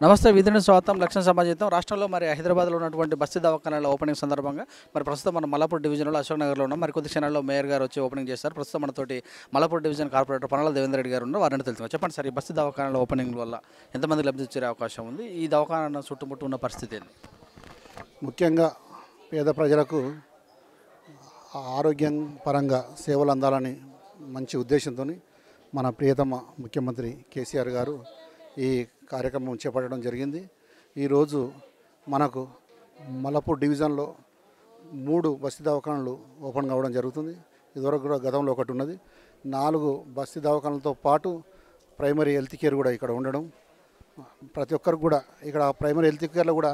నమస్తే విధిని స్వాగతం లక్ష్యం సమాజం రాష్ట్రంలో మరి హైదరాబాద్లో ఉన్నటువంటి బస్తీ దవాఖానాల ఓపెనింగ్ సందర్భంగా మరి ప్రస్తుతం మనం మల్లాపూర్ డివిజన్లో అశోక్ నగర్లో ఉన్నాం. మరి కొద్ది క్షణాల్లో మేయర్ గారు వచ్చి ఓపెనింగ్ చేస్తారు. ప్రస్తుతం మనతోటి మల్లాపూర్ డివిజన్ కార్పొరేటర్ పనల దేవేంద్ర రెడ్డి గారు ఉన్నారు. వారిని తెలుసుకుందాం. చెప్పండి సార్, ఈ బస్తీ దవాఖానాల ఓపెనింగ్ వల్ల ఎంతమంది లబ్ధి వచ్చే అవకాశం ఉంది? ఈ దవాఖానా చుట్టుముట్టు ఉన్న పరిస్థితి ఏంది? ముఖ్యంగా పేద ప్రజలకు ఆరోగ్యం పరంగా సేవలు అందాలని మంచి ఉద్దేశంతో మన ప్రియతమ ముఖ్యమంత్రి కేసీఆర్ గారు ఈ కార్యక్రమం చేపట్టడం జరిగింది. ఈరోజు మనకు మల్లాపూర్ డివిజన్లో 3 బస్తీ దవాఖానాలు ఓపెన్ కావడం జరుగుతుంది. ఇదివరకు కూడా గతంలో ఒకటి ఉన్నది. 4 బస్తీ దవాఖానాలతో పాటు ప్రైమరీ హెల్త్ కేర్ కూడా ఇక్కడ ఉండడం, ప్రతి ఒక్కరికి కూడా ఇక్కడ ప్రైమరీ హెల్త్ కేర్లో కూడా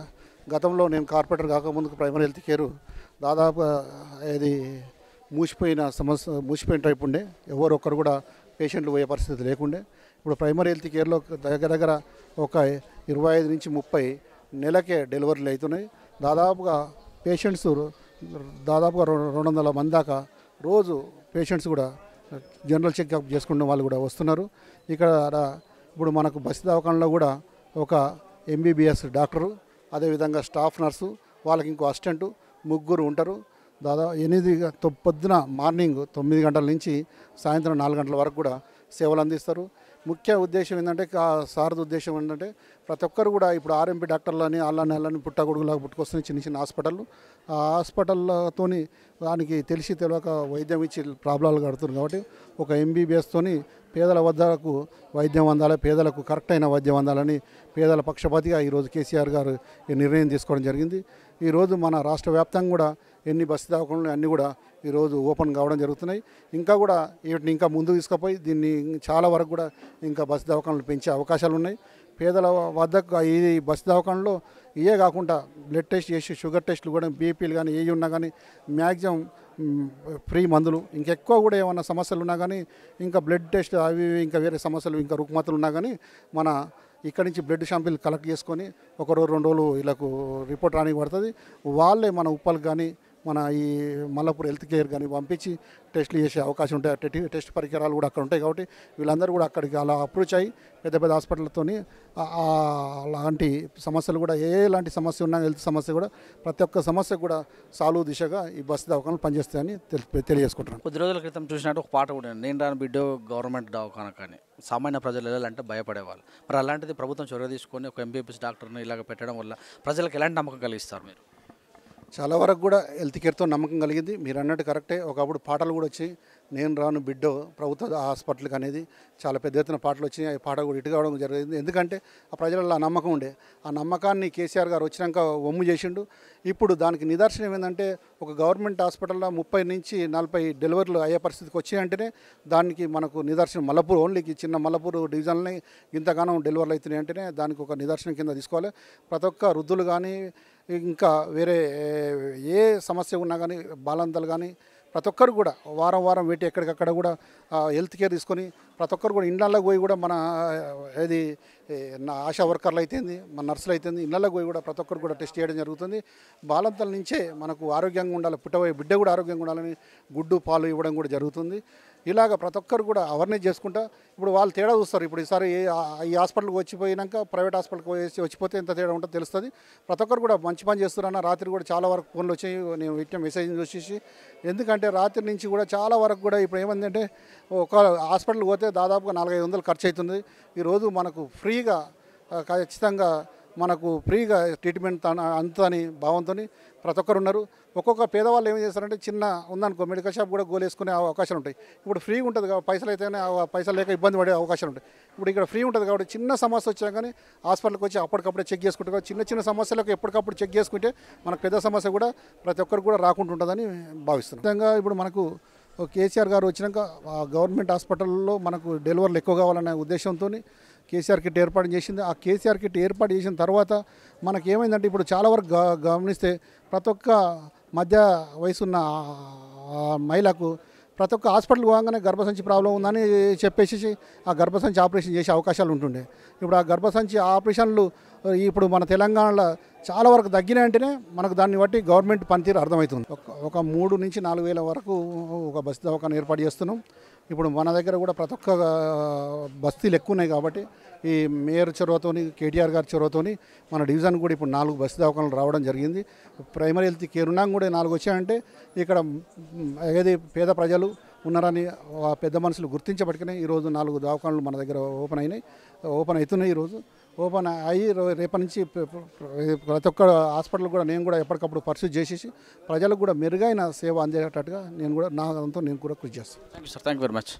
గతంలో నేను కార్పొరేటర్ కాకముందుకు ప్రైమరీ హెల్త్ కేరు దాదాపుగా ఇది మూసిపోయిన టైప్ ఉండే, ఎవరొక్కరు కూడా పేషెంట్లు పోయే పరిస్థితి లేకుండే. ఇప్పుడు ప్రైమరీ హెల్త్ కేర్లో దగ్గర ఒక 25 నుంచి 30 నెలకే డెలివరీలు అవుతున్నాయి. దాదాపుగా పేషెంట్స్ దాదాపుగా 200 మంది దాకా రోజు పేషెంట్స్ కూడా జనరల్ చెకప్ చేసుకునే వాళ్ళు కూడా వస్తున్నారు. ఇక్కడ ఇప్పుడు మనకు బస్తీ దవాఖానలో కూడా ఒక ఎంబీబీఎస్ డాక్టరు, అదేవిధంగా స్టాఫ్ నర్సు, వాళ్ళకి ఇంకో అసిస్టెంటు, 3 ఉంటారు. దాదాపు పొద్దున మార్నింగ్ 9 గంటల నుంచి సాయంత్రం 4 గంటల వరకు కూడా సేవలు అందిస్తారు. ముఖ్య ఉద్దేశం ఏంటంటే, సారథి ఉద్దేశం ఏంటంటే, ప్రతి ఒక్కరు కూడా ఇప్పుడు ఆర్ఎంపీ డాక్టర్లని వాళ్ళని పుట్టగొడుగులాగా పుట్టుకొస్తున్నాయి చిన్న హాస్పిటళ్ళు. ఆ హాస్పిటల్తోని దానికి తెలియక వైద్యం ఇచ్చి ప్రాబ్లాలు కడుతున్నారు. కాబట్టి ఒక ఎంబీబీఎస్తోని పేదల వద్దకు వైద్యం అందాలి, పేదలకు కరెక్ట్ అయిన వైద్యం అందాలని పేదల పక్షపాతిగా ఈరోజు కేసీఆర్ గారు ఈ నిర్ణయం తీసుకోవడం జరిగింది. ఈరోజు మన రాష్ట్ర వ్యాప్తంగా కూడా ఎన్ని బస్తీ దవాఖానాలు అన్నీ కూడా ఈరోజు ఓపెన్ కావడం జరుగుతున్నాయి. ఇంకా కూడా వీటిని ఇంకా ముందుకు తీసుకుపోయి దీన్ని చాలా వరకు కూడా ఇంకా బస్తీ దవాఖానాలు పెంచే అవకాశాలు ఉన్నాయి. పేదల వద్దకు ఈ బస్తీ దవాఖానలో ఇవే కాకుండా బ్లడ్ టెస్ట్ చేసి షుగర్ టెస్టులు కూడా బీపీలు కానీ ఏ ఉన్నా కానీ మ్యాక్సిమం ఫ్రీ మందులు, ఇంకెక్కువ కూడా ఏమైనా సమస్యలు ఉన్నా కానీ ఇంకా బ్లడ్ టెస్ట్ అవి ఇంకా వేరే సమస్యలు ఇంకా రుగ్మతలు ఉన్నా కానీ మన ఇక్కడి నుంచి బ్లడ్ శాంపిల్ కలెక్ట్ చేసుకొని 1 రోజు 2 రోజులు వీళ్ళకు రిపోర్ట్ రానికి పడుతుంది. వాళ్ళే మన ఉప్పలకు కానీ మన ఈ మల్లాపూర్ హెల్త్ కేర్ కానీ పంపించి టెస్టులు చేసే అవకాశం ఉంటాయి. టెస్ట్ పరికరాలు కూడా అక్కడ ఉంటాయి. కాబట్టి వీళ్ళందరూ కూడా అక్కడికి అలా అప్రోచ్ అయ్యి పెద్ద హాస్పిటల్తో అలాంటి సమస్యలు కూడా ఎలాంటి సమస్య ఉన్నా హెల్త్ సమస్య కూడా ప్రతి ఒక్క సమస్య కూడా సాల్వ్ దిశగా ఈ బస్తీ దవాఖానాలు పనిచేస్తాయని తెలియజేసుకుంటున్నాను. కొద్ది రోజుల క్రితం చూసినట్టు ఒక పాట కూడా, నేను రాను బిడ్డో గవర్నమెంట్ దవాఖానా కానీ సామాన్య ప్రజలు వెళ్ళాలంటే భయపడేవాళ్ళు. మరి అలాంటిది ప్రభుత్వం చొరవ తీసుకొని ఒక ఎంబీబీఎస్ డాక్టర్ని ఇలాగ పెట్టడం వల్ల ప్రజలకు ఎలాంటి నమ్మకం కలిగిస్తారు మీరు? చాలా వరకు కూడా హెల్త్ కేర్తో నమ్మకం కలిగింది. మీరు అన్నట్టు కరెక్టే. ఒకప్పుడు పాటలు కూడా వచ్చి నేను రాను బిడ్డో ప్రభుత్వ హాస్పిటల్కి అనేది చాలా పెద్ద ఎత్తున పాటలు వచ్చినాయి. ఆ పాట కూడా ఇటు కావడం జరిగింది. ఎందుకంటే ఆ ప్రజలలో ఆ నమ్మకం ఉండే, ఆ నమ్మకాన్ని కేసీఆర్ గారు వచ్చినాక వమ్ము చేసిండు. ఇప్పుడు దానికి నిదర్శనం ఏంటంటే, ఒక గవర్నమెంట్ హాస్పిటల్లో 30 నుంచి 40 డెలివరీలు అయ్యే పరిస్థితికి వచ్చాయంటేనే దానికి మనకు నిదర్శనం. మల్లపూర్ ఓన్లీకి చిన్న మల్లపూర్ డివిజన్లో ఇంతగానో డెలివరీలు అవుతున్నాయి అంటేనే దానికి ఒక నిదర్శనం కింద తీసుకోవాలి. ప్రతి ఒక్క వృద్ధులు కానీ ఇంకా వేరే ఏ సమస్య ఉన్నా కానీ బాలంతలు కానీ ప్రతి ఒక్కరు కూడా వారం పెట్టి ఎక్కడికక్కడ కూడా హెల్త్ కేర్ తీసుకొని ప్రతి ఒక్కరు కూడా ఇండ్లలోకి పోయి కూడా మన ఏది ఆశా వర్కర్లు అయితేంది, మన నర్సులు అయితేంది, ఇళ్ళలోకి పోయి కూడా ప్రతి ఒక్కరు కూడా టెస్ట్ చేయడం జరుగుతుంది. బాలంతల నుంచే మనకు ఆరోగ్యంగా ఉండాలి, పుట్టబోయే బిడ్డ కూడా ఆరోగ్యంగా ఉండాలని గుడ్డు పాలు ఇవ్వడం కూడా జరుగుతుంది. ఇలాగ ప్రతి ఒక్కరు కూడా అవేర్నెస్ చేసుకుంటా ఇప్పుడు వాళ్ళు తేడా చూస్తారు. ఇప్పుడు ఈసారి ఈ హాస్పిటల్కి వచ్చిపోయినాక ప్రైవేట్ హాస్పిటల్కి వచ్చిపోతే ఎంత తేడా ఉంటుందో తెలుస్తుంది. ప్రతి ఒక్కరు కూడా మంచి పని చేస్తున్నారన్న. రాత్రి కూడా చాలా వరకు ఫోన్లు వచ్చాయి, నేను ఇచ్చిన మెసేజ్ చూసేసి. ఎందుకంటే రాత్రి నుంచి కూడా చాలా వరకు కూడా ఇప్పుడు ఏమైందంటే, ఒక హాస్పిటల్కి పోతే దాదాపుగా 400-500 ఖర్చు అవుతుంది. ఈరోజు మనకు ఫ్రీగా ఖచ్చితంగా మనకు ఫ్రీగా ట్రీట్మెంట్ అంతని భావంతో ప్రతి ఒక్కరు ఉన్నారు. ఒక్కొక్క పేదవాళ్ళు ఏం చేస్తారంటే, చిన్న ఉందనుకో మెడికల్ షాప్ కూడా గోలేసుకునే అవకాశాలు ఉంటాయి. ఇప్పుడు ఫ్రీ ఉంటుంది కాబట్టి పైసలు అయితేనే పైసలు లేక ఇబ్బంది పడే అవకాశాలు ఉంటాయి. ఇప్పుడు ఇక్కడ ఫ్రీ ఉంటుంది కాబట్టి చిన్న సమస్య వచ్చినా కానీ హాస్పిటల్కి వచ్చి అప్పటికప్పుడే చెక్ చేసుకుంటారు. చిన్న సమస్యలకు ఎప్పటికప్పుడు చెక్ చేసుకుంటే మనకు పెద్ద సమస్య కూడా ప్రతి ఒక్కరు కూడా రాకుండా ఉంటుందని భావిస్తున్నాం. విధంగా ఇప్పుడు మనకు కేసీఆర్ గారు వచ్చినాక గవర్నమెంట్ హాస్పిటల్లో మనకు డెలివరీలు ఎక్కువ కావాలనే ఉద్దేశంతో కేసీఆర్ కిట్ ఏర్పాటు చేసింది. ఆ కేసీఆర్ కిట్ ఏర్పాటు చేసిన తర్వాత మనకి ఏమైందంటే, ఇప్పుడు చాలా వరకు గమనిస్తే ప్రతి ఒక్క మధ్య వయసున్న మహిళకు ప్రతి ఒక్క హాస్పిటల్కి పోగానే గర్భసంచి ప్రాబ్లం ఉందని చెప్పేసి ఆ గర్భసంచి ఆపరేషన్ చేసే అవకాశాలు ఉంటుండే. ఇప్పుడు ఆ గర్భసంచి ఆపరేషన్లు ఇప్పుడు మన తెలంగాణలో చాలా వరకు తగ్గినాయంటేనే మనకు దాన్ని బట్టి గవర్నమెంట్ పనితీరు అర్థమవుతుంది. ఒక 3 నుంచి 4 వేల వరకు ఒక బస్తీ దవాఖానా ఏర్పాటు చేస్తున్నాం. ఇప్పుడు మన దగ్గర కూడా ప్రతి ఒక్క బస్తీలు ఎక్కువ ఉన్నాయి కాబట్టి ఈ మేయర్ చొరవతోని కేటీఆర్ గారి చొరవతోని మన డివిజన్ కూడా ఇప్పుడు 4 బస్తీ దవాఖానాలు రావడం జరిగింది. ప్రైమరీ హెల్త్ కేర్ ఉన్నాం కూడా 4 వచ్చాయంటే ఇక్కడ ఏది పేద ప్రజలు ఉన్నారని పెద్ద మనుషులు గుర్తించబట్టుకునే ఈరోజు 4 దవాఖానాలు మన దగ్గర ఓపెన్ అవుతున్నాయి. ఈరోజు ఓపెన్ అయ్యి రేపటి నుంచి ప్రతి ఒక్క హాస్పిటల్ కూడా నేను కూడా ఎప్పటికప్పుడు పరిస్థితి చేసేసి ప్రజలకు కూడా మెరుగైన సేవ అందేటట్టుగా నేను కూడా నా అంతా నేను కూడా కృషి చేస్తాను. Thank you sir, thank you very much.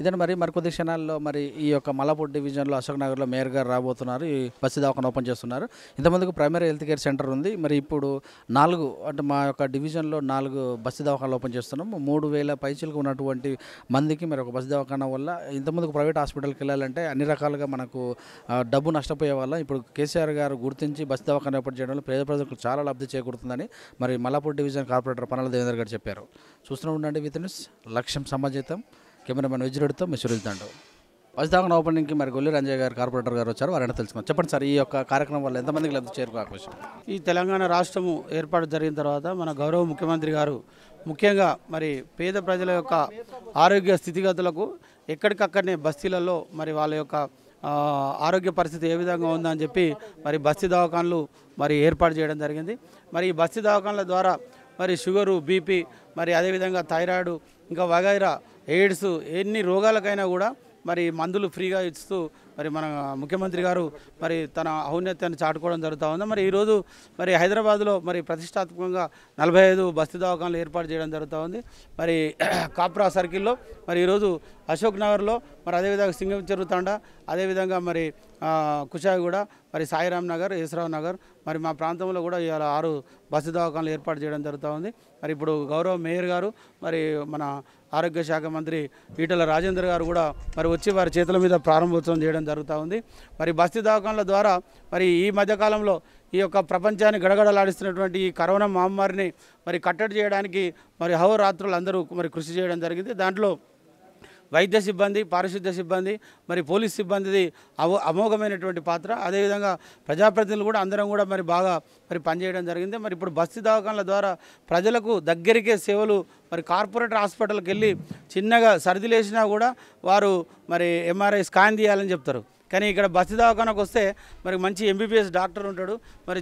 ఇదని మరికొద్ది క్షణాల్లో ఈ యొక్క మల్లాపూర్ డివిజన్లో అశోక్ నగర్లో మేయర్ గారు రాబోతున్నారు. ఈ బస్సు దవాఖాన ఓపెన్ చేస్తున్నారు. ఇంతమందికి ప్రైమరీ హెల్త్ కేర్ సెంటర్ ఉంది. ఇప్పుడు 4 అంటే మా యొక్క డివిజన్లో 4 బస్సు దవాఖానాలు ఓపెన్ చేస్తున్నాం. 3000 పైచీలకు ఉన్నటువంటి మందికి ఒక బస్సు దవాఖాన వల్ల ఇంతమందికి ప్రైవేట్ హాస్పిటల్కి వెళ్ళాలంటే అన్ని రకాలుగా మనకు డబ్బు నష్టపోయే వల్ల ఇప్పుడు కేసీఆర్ గారు గుర్తించి బస్సు దవాఖాన ఏర్పాటు చేయడంలో పేద ప్రజలకు చాలా లబ్ధి చేకూరుతుందని మల్లాపూర్ డివిజన్ కార్పొరేటర్ పనల దేవేందర్ గారు చెప్పారు. చూస్తూనే ఉండండి విత్ న్యూస్, లక్ష్యం సమాజం. కెమెరామెన్ విజయుడితో మిశ్రులుతాడు. బస్సు దవాఖాన ఓపెనింగ్కి గొల్లి రంజయ్య గారు కార్పొరేటర్ గారు వచ్చారు. వారైనా తెలుసుకున్నారు. చెప్పండి సార్, ఈ యొక్క కార్యక్రమం వల్ల ఎంతమందికి లబ్ధి చేరుకో అవకాశం? ఈ తెలంగాణ రాష్ట్రము ఏర్పాటు జరిగిన తర్వాత మన గౌరవ ముఖ్యమంత్రి గారు ముఖ్యంగా పేద ప్రజల యొక్క ఆరోగ్య స్థితిగతులకు ఎక్కడికక్కడనే బస్తీలలో వాళ్ళ యొక్క ఆరోగ్య పరిస్థితి ఏ విధంగా ఉందని చెప్పి బస్తీ దవాఖానలు ఏర్పాటు చేయడం జరిగింది. ఈ బస్తీ దవాఖానల ద్వారా షుగరు, బీపీ, అదేవిధంగా థైరాయిడ్, ఇంకా వగైరా ఎయిడ్స్ ఎన్ని రోగాలకైనా కూడా మందులు ఫ్రీగా ఇస్తూ మన ముఖ్యమంత్రి గారు తన ఔన్నత్యాన్ని చాటుకోవడం జరుగుతూ ఉంది. ఈరోజు హైదరాబాద్లో ప్రతిష్టాత్మకంగా 45 బస్తీ దవాఖానలు ఏర్పాటు చేయడం జరుగుతూ ఉంది. కాప్రా సర్కిల్లో ఈరోజు అశోక్ నగర్లో అదేవిధంగా సింగం చెరువు తాండా, అదేవిధంగా కుషాయిగూడ, సాయిరామ్ నగర్, యేసరావు నగర్ మా ప్రాంతంలో కూడా ఇవాళ 6 బస్తీ దవాఖానలు ఏర్పాటు చేయడం జరుగుతూ ఉంది. ఇప్పుడు గౌరవ మేయర్ గారు మన ఆరోగ్య శాఖ మంత్రి ఈటల రాజేందర్ గారు కూడా వచ్చి వారి చేతుల మీద ప్రారంభోత్సవం చేయడం జరుగుతూ ఉంది. బస్తీ దవాఖానల ద్వారా ఈ మధ్యకాలంలో ఈ యొక్క ప్రపంచాన్ని గడగడలాడిస్తున్నటువంటి ఈ కరోనా మహమ్మారిని కట్టడి చేయడానికి అహోరాత్రులు అందరూ కృషి చేయడం జరిగింది. దాంట్లో వైద్య సిబ్బంది, పారిశుద్ధ్య సిబ్బంది, పోలీస్ సిబ్బందిది అమోఘమైనటువంటి పాత్ర. అదేవిధంగా ప్రజాప్రతినిధులు కూడా అందరం కూడా బాగా పనిచేయడం జరిగింది. ఇప్పుడు బస్తీ దవాఖానల ద్వారా ప్రజలకు దగ్గరికే సేవలు కార్పొరేటర్ హాస్పిటల్కి వెళ్ళి చిన్నగా సర్ది లేచినా కూడా వారు ఎంఆర్ఐ స్కాన్ తీయాలని చెప్తారు. కానీ ఇక్కడ బస్తీ దవాఖానకు వస్తే మంచి ఎంబీబీఎస్ డాక్టర్ ఉంటాడు,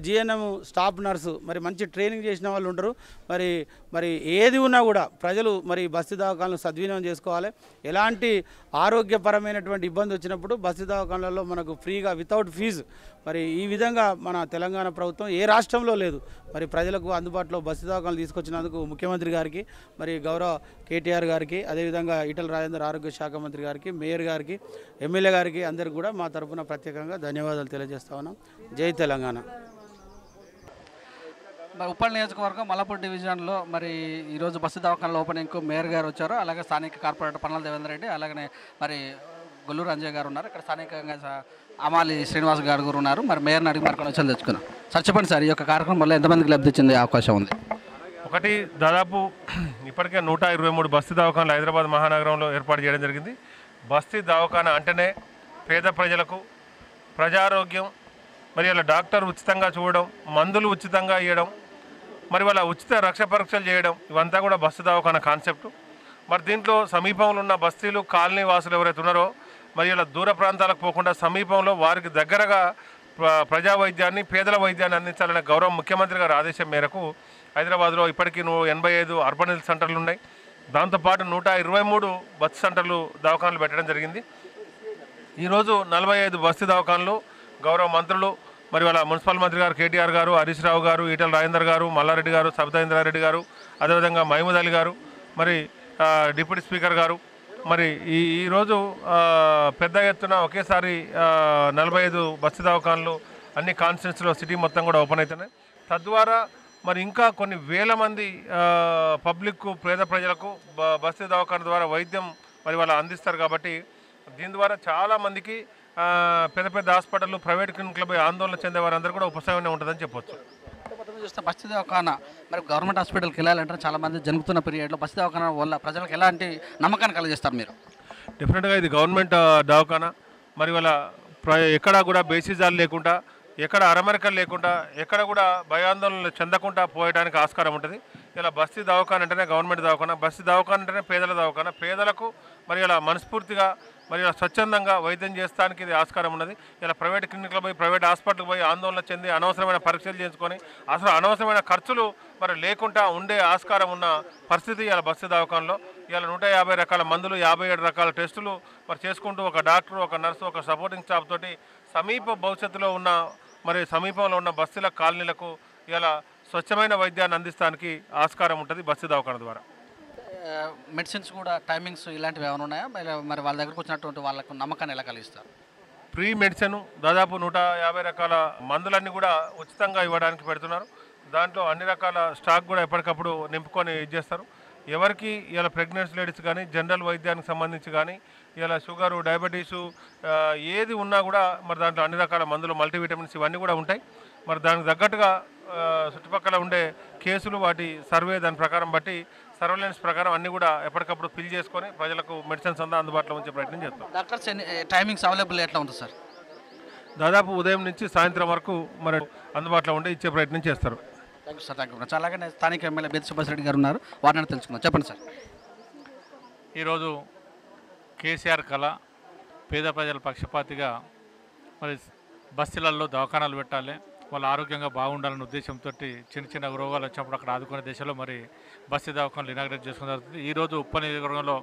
జిఎన్ఎం స్టాఫ్ నర్సు, మంచి ట్రైనింగ్ చేసిన వాళ్ళు ఉంటారు. ఏది ఉన్నా కూడా ప్రజలు బస్తీ దవాఖానలు సద్వినియోగం చేసుకోవాలి. ఎలాంటి ఆరోగ్యపరమైనటువంటి ఇబ్బంది వచ్చినప్పుడు బస్తీ దవాఖానలలో మనకు ఫ్రీగా వితౌట్ ఫీజు ఈ విధంగా మన తెలంగాణ ప్రభుత్వం ఏ రాష్ట్రంలో లేదు. ప్రజలకు అందుబాటులో బస్తీ దవాఖానలు తీసుకొచ్చినందుకు ముఖ్యమంత్రి గారికి, గౌరవ కేటీఆర్ గారికి, అదేవిధంగా ఈటల రాజేందర్ ఆరోగ్య శాఖ మంత్రి గారికి, మేయర్ గారికి, ఎమ్మెల్యే గారికి అందరికీ కూడా మా తరఫున ప్రత్యేకంగా ధన్యవాదాలు తెలియజేస్తా ఉన్నాం. జై తెలంగాణ. ఉప్పల్ నియోజకవర్గం మల్లాపూర్ డివిజన్లో ఈరోజు బస్సు దవాఖానల ఓపెనింగ్కు మేయర్ గారు వచ్చారు. అలాగే స్థానిక కార్పొరేటర్ పనల దేవేందర్ రెడ్డి, అలాగనే గొల్లూరు రంజయ్య గారు ఉన్నారు. ఇక్కడ స్థానికంగా అమాలి శ్రీనివాస్ గారు ఉన్నారు. మేయర్ని అడిగి కొన్ని వచ్చి తెచ్చుకున్నాం. సార్ చెప్పండి సార్, ఈ యొక్క కార్యక్రమం వల్ల ఎంతమందికి లబ్ధి ఇచ్చింది అవకాశం ఉంది? దాదాపు ఇప్పటికే 123 బస్తీ దవాఖానాలు హైదరాబాద్ మహానగరంలో ఏర్పాటు చేయడం జరిగింది. బస్తీ దవాఖాన అంటేనే పేద ప్రజలకు ప్రజారోగ్యం, వాళ్ళ డాక్టర్ ఉచితంగా చూడడం, మందులు ఉచితంగా ఇవ్వడం, వాళ్ళ ఉచిత రక్ష పరీక్షలు చేయడం, ఇవంతా కూడా బస్తీ దవాఖాన కాన్సెప్ట్. దీంట్లో సమీపంలో ఉన్న బస్తీలు, కాలనీ వాసులు ఎవరైతే ఉన్నారో ఇలా దూర ప్రాంతాలకు పోకుండా సమీపంలో వారికి దగ్గరగా ప్రజా వైద్యాన్ని, పేదల వైద్యాన్ని అందించాలనే గౌరవ ముఖ్యమంత్రి గారి ఆదేశం మేరకు హైదరాబాద్లో ఇప్పటికీ 85 అర్బన్ హెల్త్ సెంటర్లు ఉన్నాయి. దాంతోపాటు 123 బస్సు సెంటర్లు దవాఖానలు పెట్టడం జరిగింది. ఈరోజు 45 బస్తీ దవాఖానలు గౌరవ మంత్రులు వాళ్ళ మున్సిపల్ మంత్రి గారు కేటీఆర్ గారు, హరీష్ రావు గారు, ఈటల రాజేందర్ గారు, మల్లారెడ్డి గారు, సబితా ఇంద్రారెడ్డి గారు, అదేవిధంగా మహమూద్ అలీ గారు, డిప్యూటీ స్పీకర్ గారు ఈరోజు పెద్ద ఎత్తున ఒకేసారి 45 బస్తీ దవాఖానలు అన్ని కాన్స్టిట్యూన్సీలో సిటీ మొత్తం కూడా ఓపెన్ అవుతున్నాయి. తద్వారా ఇంకా కొన్ని వేల మంది పబ్లిక్కు, పేద ప్రజలకు బస్తీ దవాఖాన ద్వారా వైద్యం వాళ్ళు అందిస్తారు. కాబట్టి దీని ద్వారా చాలామందికి పెద్ద పెద్ద హాస్పిటళ్ళు, ప్రైవేట్ క్లినిక్లపై ఆందోళన చెందే వారందరూ కూడా ఉపశమనం ఉంటుందని చెప్పొచ్చు. చూస్తే బస్తీ దవాఖాన గవర్నమెంట్ హాస్పిటల్కి వెళ్ళాలంటే చాలామంది జరుగుతున్న పీరియడ్లో బస్తీ దవాఖాన వల్ల ప్రజలకు ఎలాంటి నమ్మకాన్ని కలిగిస్తారు మీరు? డెఫినెట్గా ఇది గవర్నమెంట్ దవాఖాన వాళ్ళ ఎక్కడా కూడా బేసిజాలు లేకుండా ఎక్కడ అరమరికలు లేకుండా ఎక్కడ కూడా భయాందోళనలు చెందకుండా పోయడానికి ఆస్కారం ఉంటుంది. ఇలా బస్తీ దవాఖాన అంటేనే గవర్నమెంట్ దవాఖాన, బస్తీ దవాఖాన అంటేనే పేదల దవాఖాన. పేదలకు మరి ఇలా మనస్ఫూర్తిగా మరి ఇలా స్వచ్ఛందంగా వైద్యం చేస్తానికి ఇది ఆస్కారం ఉన్నది. ఇలా ప్రైవేట్ క్లినిక్లో పోయి ప్రైవేట్ హాస్పిటల్కి పోయి ఆందోళన చెంది అనవసరమైన పరీక్షలు చేసుకొని అసలు అనవసరమైన ఖర్చులు మరి లేకుండా ఉండే ఆస్కారం ఉన్న పరిస్థితి ఇలా బస్తీ దవాఖానలో. ఇలా 150 రకాల మందులు, 57 రకాల టెస్టులు మరి చేసుకుంటూ ఒక డాక్టర్, ఒక నర్సు, ఒక సపోర్టింగ్ స్టాఫ్ తోటి భవిష్యత్తులో ఉన్న మరి సమీపంలో ఉన్న బస్తీల కాలనీలకు ఇలా స్వచ్ఛమైన వైద్యాన్ని అందిస్తానికి ఆస్కారం ఉంటుంది బస్తీ దవాఖాన ద్వారా. మెడిసిన్స్ కూడా టైమింగ్స్ ఇలాంటివి ఏమైనా ఉన్నాయా? మరి వాళ్ళ దగ్గరకు వచ్చినటువంటి వాళ్ళకు నమ్మకాన్ని ఎలా కలిగిస్తారు? ఫ్రీ మెడిసిన్ దాదాపు 150 రకాల మందులన్నీ కూడా ఉచితంగా ఇవ్వడానికి పెడుతున్నారు. దాంట్లో అన్ని రకాల స్టాక్ కూడా ఎప్పటికప్పుడు నింపుకొని ఇచ్చేస్తారు. ఎవరికి ఇలా ప్రెగ్నెన్సీ లేడీస్ కానీ, జనరల్ వైద్యానికి సంబంధించి కానీ, ఇలా షుగరు, డయాబెటీసు ఏది ఉన్నా కూడా మరి దాంట్లో అన్ని రకాల మందులు, మల్టీవిటమిన్స్ ఇవన్నీ కూడా ఉంటాయి. మరి దానికి తగ్గట్టుగా చుట్టుపక్కల ఉండే కేసులు, వాటి సర్వే, దాని ప్రకారం బట్టి సర్వేలెన్స్ ప్రకారం అన్నీ కూడా ఎప్పటికప్పుడు ఫిల్ చేసుకొని ప్రజలకు మెడిసిన్స్ అంతా అందుబాటులో ఉంచే ప్రయత్నం చేస్తాం. డాక్టర్స్ టైమింగ్స్ అవైలబుల్ ఎట్లా ఉంటుంది సార్? దాదాపు ఉదయం నుంచి సాయంత్రం వరకు మరి అందుబాటులో ఉండి ఇచ్చే ప్రయత్నం చేస్తారు. Thank you sir, thank you. అలాగే స్థానిక ఎమ్మెల్యే బేతి సుభాష్ గారు ఉన్నారు, వారిని తెలుసుకుందాం. చెప్పండి సార్. ఈరోజు కేసీఆర్ కళ పేద ప్రజల పక్షపాతిగా మరి బస్తీలలో దవాఖానాలు పెట్టాలి, వాళ్ళు ఆరోగ్యంగా బాగుండాలనే ఉద్దేశంతో చిన్న చిన్న రోగాలు వచ్చినప్పుడు అక్కడ ఆదుకునే దిశలో మరి బస్తీ దవాఖానాలు ఇనాగ్రేట్ చేసుకోవడం జరుగుతుంది. ఈరోజు ఉప్ప నియోజకవర్గంలో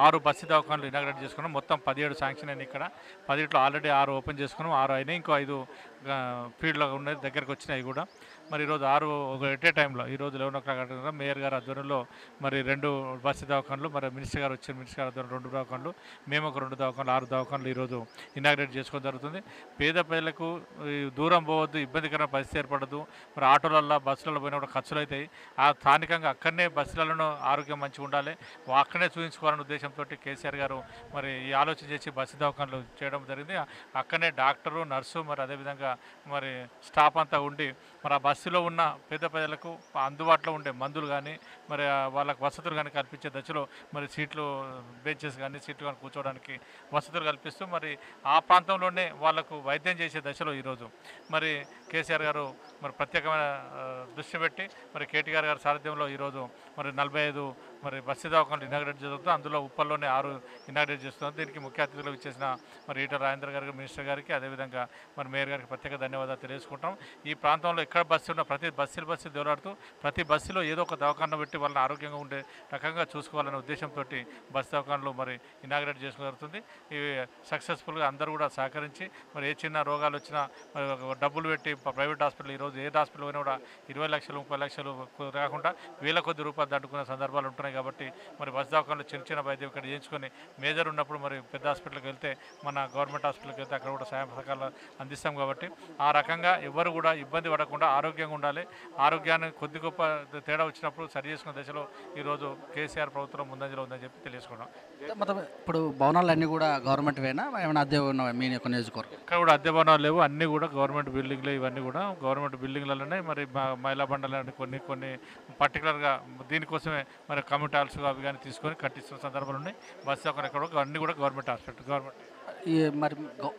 6 బస్తీ దవాఖానాలు ఇనాగ్రేట్ చేసుకున్నాం. మొత్తం 17 శాంక్షన్ అయినాయి. ఇక్కడ 10లో ఆల్రెడీ 6 ఓపెన్ చేసుకున్నాం, 6 అయినాయి, ఇంకో 5 ఫీల్డ్లో ఉన్నాయి, దగ్గరకు వచ్చినాయి కూడా. మరి ఈరోజు 6 ఎట్ ఏ టైంలో ఈరోజు 11 o'clock మేయర్ గారి ఆధ్వర్యంలో మరి 2 బస్తీ దవాఖానాలు, మరి మినిస్టర్ గారు వచ్చారు, మినిస్టర్ గారి ఆధ్వర్యంలో 2 దవాఖానాలు, మేము ఒక 2 దవాఖానాలు, 6 దవాఖానాలు ఈరోజు ఇనాగ్రేట్ చేసుకోవడం జరుగుతుంది. పేద ప్రజలకు దూరం పోవద్దు, ఇబ్బందికరమైన పరిస్థితి ఏర్పడదు. మరి ఆటోలలో, బస్సులలో పోయినప్పుడు ఖర్చులు అవుతాయి. ఆ స్థానికంగా అక్కడనే బస్సులలో ఆరోగ్యం మంచిగా ఉండాలి, అక్కడనే చూపించుకోవాలనే ఉద్దేశంతో కేసీఆర్ గారు మరి ఈ ఆలోచన చేసి బస్తీ దవాఖానాలు చేయడం జరిగింది. అక్కడనే డాక్టరు, నర్సు, మరి అదేవిధంగా మరి స్టాఫ్ అంతా ఉండి మరి ఆ బస్సులో ఉన్న పేద ప్రజలకు అందుబాటులో ఉండే మందులు కానీ, మరి వాళ్ళకు వసతులు కానీ కల్పించే దశలో మరి సీట్లు, బెంచెస్ కానీ, సీట్లు కానీ కూర్చోవడానికి వసతులు కల్పిస్తూ మరి ఆ ప్రాంతంలోనే వాళ్ళకు వైద్యం చేసే దశలో ఈరోజు మరి కేసీఆర్ గారు మరి ప్రత్యేకమైన దృష్టి పెట్టి మరి కేటీఆర్ గారి సారథ్యంలో ఈరోజు మరి 45 మరి బస్తీ దవాఖానాలు ఇనాగ్రేట్ జరుగుతుంది. అందులో ఉప్పల్లోనే 6 ఇనాగ్రేట్ చేస్తుంది. దీనికి ముఖ్య అతిథులు ఇచ్చేసిన మరి ఈటల రాజేంద్ర గారికి, మినిస్టర్ గారికి, అదేవిధంగా మరి మేయర్ గారికి ప్రత్యేక ధన్యవాదాలు తెలియజేసుకుంటాం. ఈ ప్రాంతంలో ఎక్కడ బస్సు ఉన్నా ప్రతి బస్సులు దోలాడుతూ ప్రతి బస్సులో ఏదో ఒక దవాఖాన పెట్టి వాళ్ళని ఆరోగ్యంగా ఉండే రకంగా చూసుకోవాలనే ఉద్దేశంతో బస్సు దవాఖానాలు మరి ఇనాగ్రేట్ చేసుకో జరుగుతుంది. ఇవి సక్సెస్ఫుల్గా అందరూ కూడా సహకరించి మరి ఏ చిన్న రోగాలు వచ్చినా మరి డబ్బులు పెట్టి ప్రైవేట్ హాస్పిటల్, ఈరోజు ఏ హాస్పిటల్ పోయినా కూడా 20 లక్షలు 30 లక్షలు కాకుండా వేల కొద్ది రూపాయలు దండుకునే సందర్భాలు ఉంటున్నాయి. కాబట్టి మరి బస్ దవాఖానలో చిన్న వైద్యం ఇక్కడ చేయించుకొని మేజర్ ఉన్నప్పుడు మరి పెద్ద హాస్పిటల్కి వెళ్తే, మన గవర్నమెంట్ హాస్పిటల్కి వెళ్తే అక్కడ కూడా సాయం సహకారాలు అందిస్తాం. కాబట్టి ఆ రకంగా ఎవరు కూడా ఇబ్బంది పడకుండా ఆరోగ్యంగా ఉండాలి. ఆరోగ్యాన్ని కొద్ది గొప్ప తేడా వచ్చినప్పుడు సరి చేసుకునే దశలో ఈరోజు కేసీఆర్ ప్రభుత్వం ముందంజలో ఉందని చెప్పి తెలియజేసుకున్నాం. మొత్తం ఇప్పుడు భవనాలన్నీ కూడా గవర్నమెంట్ వేనా, ఏమైనా అద్దె ఉన్నాయా మీ యొక్క నియోజకవర్గం? ఇక్కడ కూడా అద్దె భవనాలు లేవు, అన్నీ కూడా గవర్నమెంట్ బిల్డింగ్లు. ఇవన్నీ కూడా గవర్నమెంట్ బిల్డింగ్లలోనే మరి మహిళా బండలు కొన్ని పర్టికులర్గా దీనికోసమే మరి కమ్యూనిటీ హాల్స్ అవి కానీ తీసుకొని కట్టిస్తున్న సందర్భాలు ఉన్నాయి. బస్సు ఎక్కడ అన్నీ కూడా గవర్నమెంట్ హాస్పిటల్. గవర్నమెంట్ ఈ మరి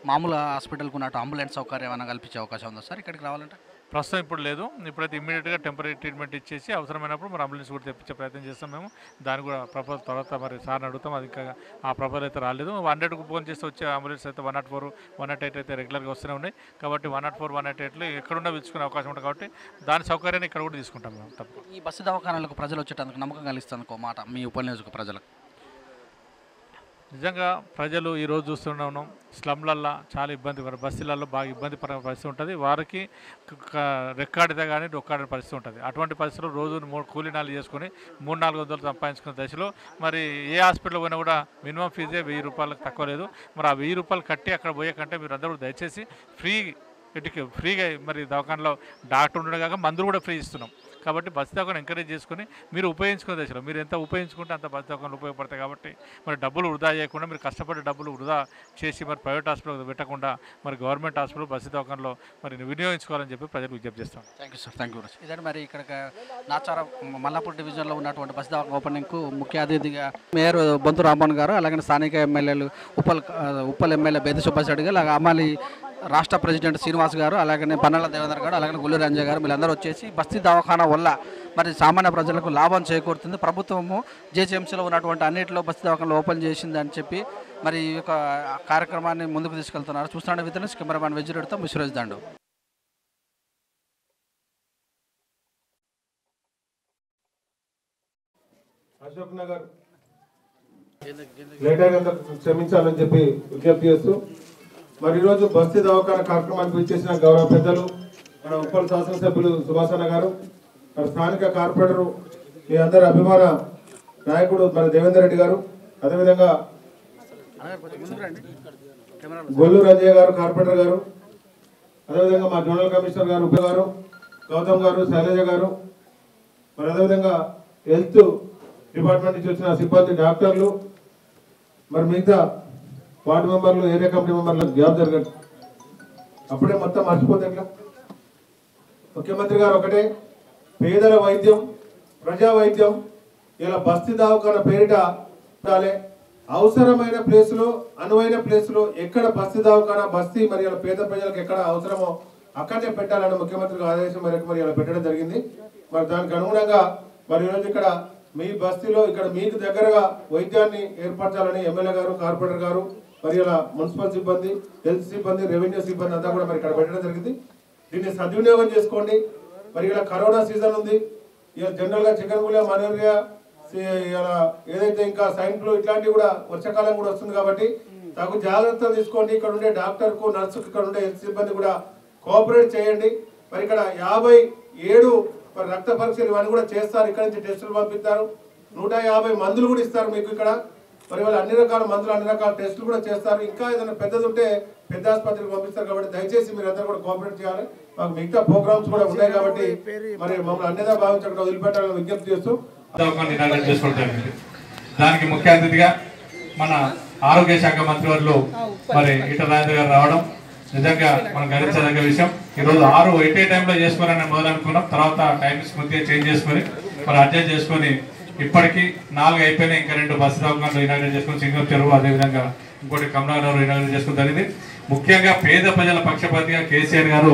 మామూలు హాస్పిటల్కి ఉన్నట్టు అంబులెన్స్ సౌకర్యం ఏమైనా కల్పించే అవకాశం ఉందా సార్ ఇక్కడికి రావాలంటే? ప్రస్తుతం ఇప్పుడు లేదు. ఇప్పుడైతే ఇమ్మీడియట్గా టెంపరీ ట్రీట్మెంట్ ఇచ్చేసి అవసరమైనప్పుడు మరి అంబులెన్స్ కూడా తెప్పించే ప్రయత్నం చేస్తాం. మేము దాన్ని కూడా ప్రపోజల్ తర్వాత మరి సార్ని అడుగుతాం. అది ఇంకా ఆ ప్రపోజల్ అయితే రాలేదు. 100కు ఫోన్ చేస్తే వచ్చే అంబులెన్స్ అయితే 104, 108 అయితే రెగ్యులర్గా వస్తూనే ఉన్నాయి. కాబట్టి 104, 108 ఎక్కడున్నా పిలుచుకునే అవకాశం ఉంటుంది. కాబట్టి దాని సౌకర్యాన్ని ఇక్కడ కూడా తీసుకుంటాం మేము తప్ప. ఈ బస్సు దవాఖానాలకు ప్రజలు వచ్చేటందుకు నమ్మకం కలిగిస్తాను మాట మీ ఉపనియోజక ప్రజలకు? నిజంగా ప్రజలు ఈరోజు చూస్తున్నాం, స్లమ్లల్లో చాలా ఇబ్బంది, బస్తీలలో బాగా ఇబ్బందికరమైన పరిస్థితి ఉంటుంది. వారికి రెక్కాడితే కానీ డొక్కాడిన పరిస్థితి ఉంటుంది. అటువంటి పరిస్థితుల్లో రోజు 3 కూలీనాలు చేసుకొని 300-400 సంపాదించుకునే దశలో మరి ఏ హాస్పిటల్ పోయినా కూడా మినిమం ఫీజే 1000 రూపాయలకు తక్కువ లేదు. మరి ఆ 1000 రూపాయలు కట్టి అక్కడ పోయే కంటే మీరు అందరూ దయచేసి ఫ్రీగా మరి దవాఖానలో డాక్టర్ ఉండడం కాక మందులు కూడా ఫ్రీ ఇస్తున్నాం. కాబట్టి బస్సు దవాఖాన ఎంకరేజ్ చేసుకుని మీరు ఉపయోగించుకునే దశలో మీరు ఎంత ఉపయోగించుకుంటే అంత బస్సు దవాఖానలు ఉపయోగపడతాయి. కాబట్టి మరి డబ్బులు వృధా చేయకుండా, మీరు కష్టపడే డబ్బులు వృధా చేసి మరి ప్రైవేట్ హాస్పిటల్ పెట్టకుండా మరి గవర్నమెంట్ హాస్పిటల్ బస్సు దవాఖానలో మరి వినియోగించుకోవాలని చెప్పి ప్రజలకు విజ్ఞప్తి చేస్తాం. Thank you sir, thank you. ఇదే మరి ఇక్కడ నాచారం మల్లాపూర్ డివిజన్లో ఉన్నటువంటి బస్సు దవాఖాన ఓపెనింగ్కు ముఖ్య అతిథిగా మేయర్ బొంతు రామ్మోహన్ గారు, అలాగే స్థానిక ఎమ్మెల్యేలు ఉప్పల్ ఎమ్మెల్యే బేతి సుభాష్ రెడ్డి గారు, అలాగే అమ్మాలి రాష్ట్ర ప్రెసిడెంట్ శ్రీనివాస్ గారు, అలాగనే పన్నాల దేవేంద్ర గారు, అలాగే గుల్లు రంజయ్ గారు, వీళ్ళందరూ వచ్చేసి బస్తీ దవాఖానా వల్ల మరి సామాన్య ప్రజలకు లాభం చేకూరుతుంది, ప్రభుత్వము జిహెచ్ఎంసీలో ఉన్నటువంటి అన్నింటిలో బస్తీ దవాఖానాలు ఓపెన్ చేసిందని చెప్పి మరి ఈ యొక్క కార్యక్రమాన్ని ముందుకు తీసుకెళ్తున్నారు. చూస్తున్నాడు with cameraman విజయరెడ్డితో ముషిరాజ్ Dandu. Ashok Nagar later క్షమించాలని చెప్పి విజ్ఞప్తి చేస్తూ మరి ఈరోజు బస్తీ దవాఖానా కార్యక్రమానికి విచ్చేసిన గౌరవ పెద్దలు మన ఉప్పల్ శాసనసభ్యులు సుభాషన్న గారు, మన స్థానిక కార్పొరేటరు మీ అందరి అభిమాన నాయకుడు మన దేవేందర్ రెడ్డి గారు, అదేవిధంగా గొల్లు రంజయ్య గారు కార్పొరేటర్ గారు, అదేవిధంగా మా జోనల్ కమిషనర్ గారు ఉప గారు, గౌతమ్ గారు, శైలజ గారు, మరి అదేవిధంగా హెల్త్ డిపార్ట్మెంట్ నుంచి వచ్చిన సిబ్బంది, డాక్టర్లు, మరి మిగతా వార్డు మెంబర్లు, ఏరియా కమిటీ మెంబర్లకు గ్యాప్ జరగదు. అప్పుడే మొత్తం మర్చిపోతే ఎట్లా? ముఖ్యమంత్రి గారు ఒకటే, పేదల వైద్యం, ప్రజా వైద్యం, ఇలా బస్తీ దవాఖానా పేరిట ఉండాలి. అవసరమైన ప్లేసులో, అనువైన ప్లేసులో ఎక్కడ బస్తీ దవాఖానా, బస్తీ మరి ఇలా పేద ప్రజలకు ఎక్కడ అవసరమో అక్కడనే పెట్టాలని ముఖ్యమంత్రి ఆదేశం మేరకు మరి ఇలా పెట్టడం జరిగింది. మరి దానికి అనుగుణంగా మరి ఈరోజు ఇక్కడ మీ బస్తీలో ఇక్కడ మీకు దగ్గరగా వైద్యాన్ని ఏర్పరచాలని ఎమ్మెల్యే గారు, కార్పొరేటర్ గారు, మరి ఇలా మున్సిపల్ సిబ్బంది, హెల్త్ సిబ్బంది, రెవెన్యూ సిబ్బంది అంతా కూడా మరి ఇక్కడ పెట్టడం జరిగింది. దీన్ని సద్వినియోగం చేసుకోండి. మరి ఇలా కరోనా సీజన్ ఉంది, ఇలా జనరల్గా చికెన్ గున్యా, మలేరియా, ఇలా ఏదైతే ఇంకా స్వైన్ ఫ్లూ ఇట్లాంటివి కూడా వర్షాకాలం కూడా వస్తుంది కాబట్టి తగు జాగ్రత్తలు తీసుకోండి. ఇక్కడ ఉండే డాక్టర్కు, నర్సుకు, ఇక్కడ ఉండే హెల్త్ సిబ్బంది కూడా కోఆపరేట్ చేయండి. మరి ఇక్కడ 57 మరి రక్త పరీక్షలు ఇవన్నీ కూడా చేస్తారు. ఇక్కడ నుంచి టెస్టులు పంపిస్తారు. 150 మందులు కూడా ఇస్తారు మీకు ఇక్కడ. మరి వాళ్ళు అన్ని రకాల మందులు, అన్ని రకాల టెస్టులు కూడా చేస్తారు. ఇంకా ఏదైనా పెద్దది ఉంటే పెద్ద ఆసుపత్రికి పంపిస్తారు. కాబట్టి దయచేసి మీరు అందరూ కూడా కోఆపరేట్ చేయాలి. మాకు మిగతా ప్రోగ్రామ్స్ కూడా ఉన్నాయి కాబట్టి మరి మమ్మల్ని అన్నిదా భావించకుండా వదిలిపెట్టాలని విజ్ఞప్తి చేస్తూ దానికి ముఖ్య అతిథిగా మన ఆరోగ్య శాఖ మంత్రివర్యులు మరి ఈటల రాజేంద్ర గారు రావడం నిజంగా మనం గర్వించదగ్గ విషయం. ఈరోజు 6 ఎయిటే టైంలో చేసుకోవాలని మొదలనుకున్నాం. తర్వాత టైం స్మృతిగా చేంజ్ చేసుకొని మరి అడ్జస్ట్ చేసుకొని ఇప్పటికీ 4 అయిపోయినాయి. ఇంకా 2 బస్సు దవాఖానాలు ఇనాగ్రేట్ చేసుకుని సింగం చెరువు, అదేవిధంగా ఇంకోటి కమలానగర్ ఇనాగ్రేట్ చేసుకుని జరిగింది. ముఖ్యంగా పేద ప్రజల పక్షపాతిగా కేసీఆర్ గారు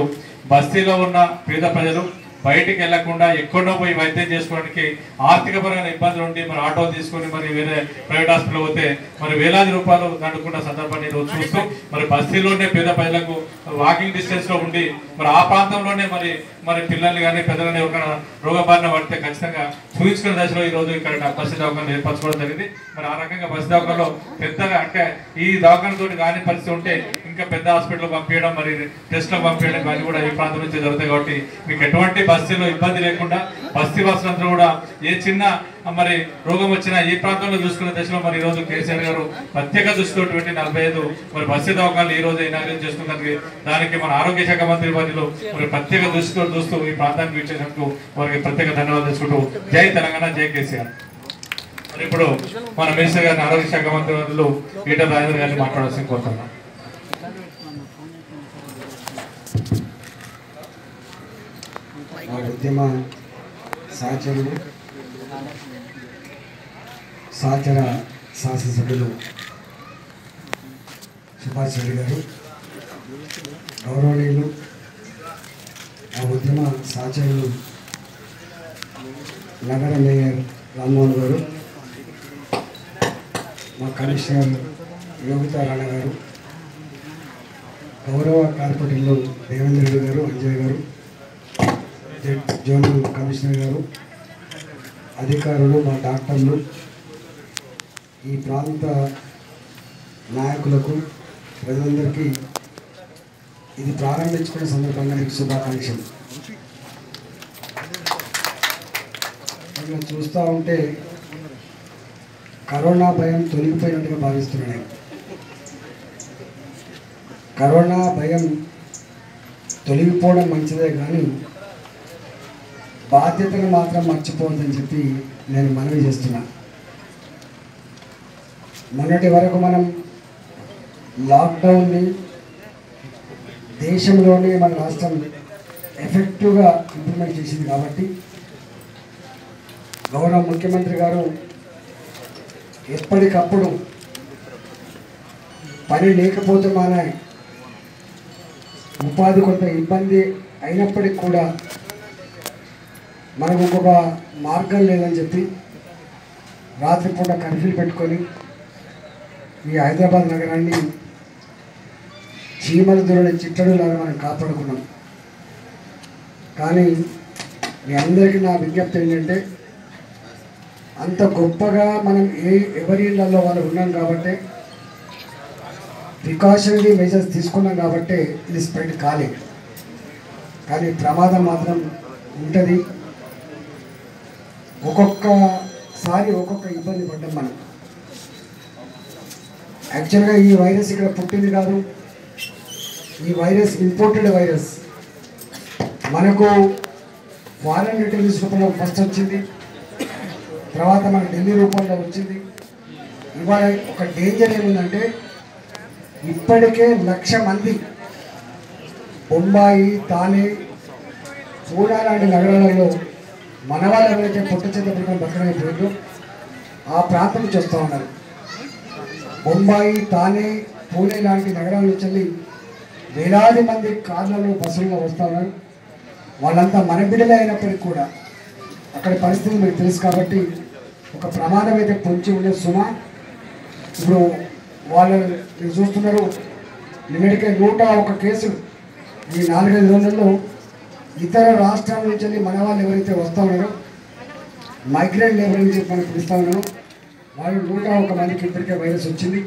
బస్తీలో ఉన్న పేద ప్రజలు బయటికి వెళ్లకుండా ఎక్కడో పోయి వైద్యం చేసుకోవడానికి ఆర్థికపరమైన ఇబ్బందులు ఉండి మరి ఆటోలు తీసుకొని మరి వేరే ప్రైవేట్ హాస్పిటల్ పోతే మరి వేలాది రూపాయలు దండుకున్న సందర్భాన్ని రోజు చూస్తూ మరి బస్తీలోనే పేద ప్రజలకు వాకింగ్ డిస్టెన్స్ లో ఉండి మరి ఆ ప్రాంతంలోనే మరి మరి పిల్లల్ని కానీ పెద్దలని ఎవరైనా రోగబారిన పడితే ఖచ్చితంగా చూపించుకునే దశలో ఈ రోజు ఇక్కడ బస్సు దవాఖాన ఏర్పరచుకోవడం జరిగింది. మరి ఆ రకంగా బస్సు దవాఖానలో పెద్దగా అంటే ఈ దవాఖానతో కాని పరిస్థితి ఉంటే ఇంకా పెద్ద హాస్పిటల్ పంపించడం, మరి టెస్ట్లో పంపించడం ఇవన్నీ కూడా ఈ ప్రాంతం నుంచి జరుగుతాయి. కాబట్టి మీకు ఎటువంటి బస్తీలో ఇబ్బంది లేకుండా బస్తీ వాసులందరూ కూడా ఏ చిన్న మరి రోగం వచ్చినా ఈ ప్రాంతంలో చూసుకునే దశలో మరి ఈ రోజు కేసీఆర్ గారు ప్రత్యేక దృష్టితో 45 మరి బస్తీ దవాఖానాలు ఈ రోజు ఇనాగ్రేట్ చేసుకున్నందుకు దానికి మన ఆరోగ్య శాఖ మంత్రి వారిలో మరి ప్రత్యేక దృష్టితో చూస్తూ ఈ ప్రాంతానికి ఇచ్చేందుకు వారికి ప్రత్యేక ధన్యవాదాలు తెలుసుకుంటూ జై తెలంగాణ, జై కేసీఆర్. మరి ఇప్పుడు మన మినిస్టర్ గారిని ఆరోగ్య శాఖ మంత్రి వారిలో ఈటల రాజేంద్ర గారిని మాట్లాడాల్సింది కోరుతున్నాం. ఉద్యమ సహచరులు, సహచర శాసనసభ్యులు సుభాష్ రెడ్డి గారు, గౌరవనీయులు ఆ ఉద్యమ సహచరులు నగర మేయర్ రామ్మోహన్ గారు, మా కమిషనర్ యోగితా రాణా గారు, గౌరవ కార్పొరేటర్లు దేవేంద్ర రెడ్డి గారు, అంజయ్ గారు, జోనల్ కమిషనర్ గారు, అధికారులు, మా డాక్టర్లు, ఈ ప్రాంత నాయకులకు, ప్రజలందరికీ ఇది ప్రారంభించుకునే సందర్భంగా మీకు శుభాకాంక్షలు. ఇలా చూస్తూ ఉంటే కరోనా భయం తొలగిపోయినట్టుగా భావిస్తున్నాను. కరోనా భయం తొలగిపోవడం మంచిదే కానీ బాధ్యతను మాత్రం మర్చిపోవద్దని చెప్పి నేను మనవి చేస్తున్నా. మొన్నటి వరకు మనం లాక్డౌన్ని దేశంలోనే మన రాష్ట్రం ఎఫెక్టివ్గా ఇంప్లిమెంట్ చేసింది కాబట్టి గౌరవ ముఖ్యమంత్రి గారు ఎప్పటికప్పుడు పని లేకపోతే మన ఉపాధి కొంత ఇబ్బంది అయినప్పటికీ కూడా మనకు ఇంకొక మార్గం లేదని చెప్పి రాత్రిపూట కర్ఫ్యూలు పెట్టుకొని ఈ హైదరాబాద్ నగరాన్ని చీమల దూరని చిట్టడులాగా మనం కాపాడుకున్నాం. కానీ మీ అందరికీ నా విజ్ఞప్తి ఏంటంటే అంత గొప్పగా మనం ఎవరి ఇళ్లలో వాళ్ళు ఉన్నాం కాబట్టి ప్రికాషనరీ మెజర్స్ తీసుకున్నాం కాబట్టి ఇది స్ప్రెడ్ కాలేదు. కానీ ప్రమాదం మాత్రం ఉంటుంది. ఒక్కొక్కసారి ఒక్కొక్క ఇబ్బంది పడ్డాం మనం. యాక్చువల్గా ఈ వైరస్ ఇక్కడ పుట్టింది కాదు. ఈ వైరస్ ఇంపోర్టెడ్ వైరస్. మనకు ఫారెన్ రిటర్న్స్ రూపంలో ఫస్ట్ వచ్చింది, తర్వాత మన ఢిల్లీ రూపంలో వచ్చింది. ఇవాళ ఒక డేంజర్ ఏముందంటే ఇప్పటికే 1,00,000 మంది బొంబాయి, తానే, పూనా లాంటి నగరాలలో మన వాళ్ళు ఎవరైతే పుట్ట చేత పడుకొని బతకమైపోయిందో ఆ ప్రాంతం నుంచి వస్తూ ఉన్నారు. బొంబాయి, తానే, పూణే లాంటి నగరాల నుంచి వెళ్ళి వేలాది మంది కార్లలో, బస్సుల్లో వస్తూ ఉన్నారు. వాళ్ళంతా మన బిడ్డలే అయినప్పటికీ కూడా అక్కడ పరిస్థితి మీకు తెలుసు కాబట్టి ఒక ప్రమాదం అయితే పొంచి ఉండదు సుమా. ఇప్పుడు వాళ్ళు మీరు చూస్తున్నారు, నిన్నటికే 101 కేసులు ఈ 4-5 రోజుల్లో ఇతర రాష్ట్రాల నుంచి వెళ్ళి మన వాళ్ళు ఎవరైతే వస్తూ ఉన్నారో మైగ్రెంట్ లేబర్ అని చెప్పి మనం పిలుస్తూ ఉన్నారో వాళ్ళు 101 మందికి ఇప్పటికే వైరస్ వచ్చింది.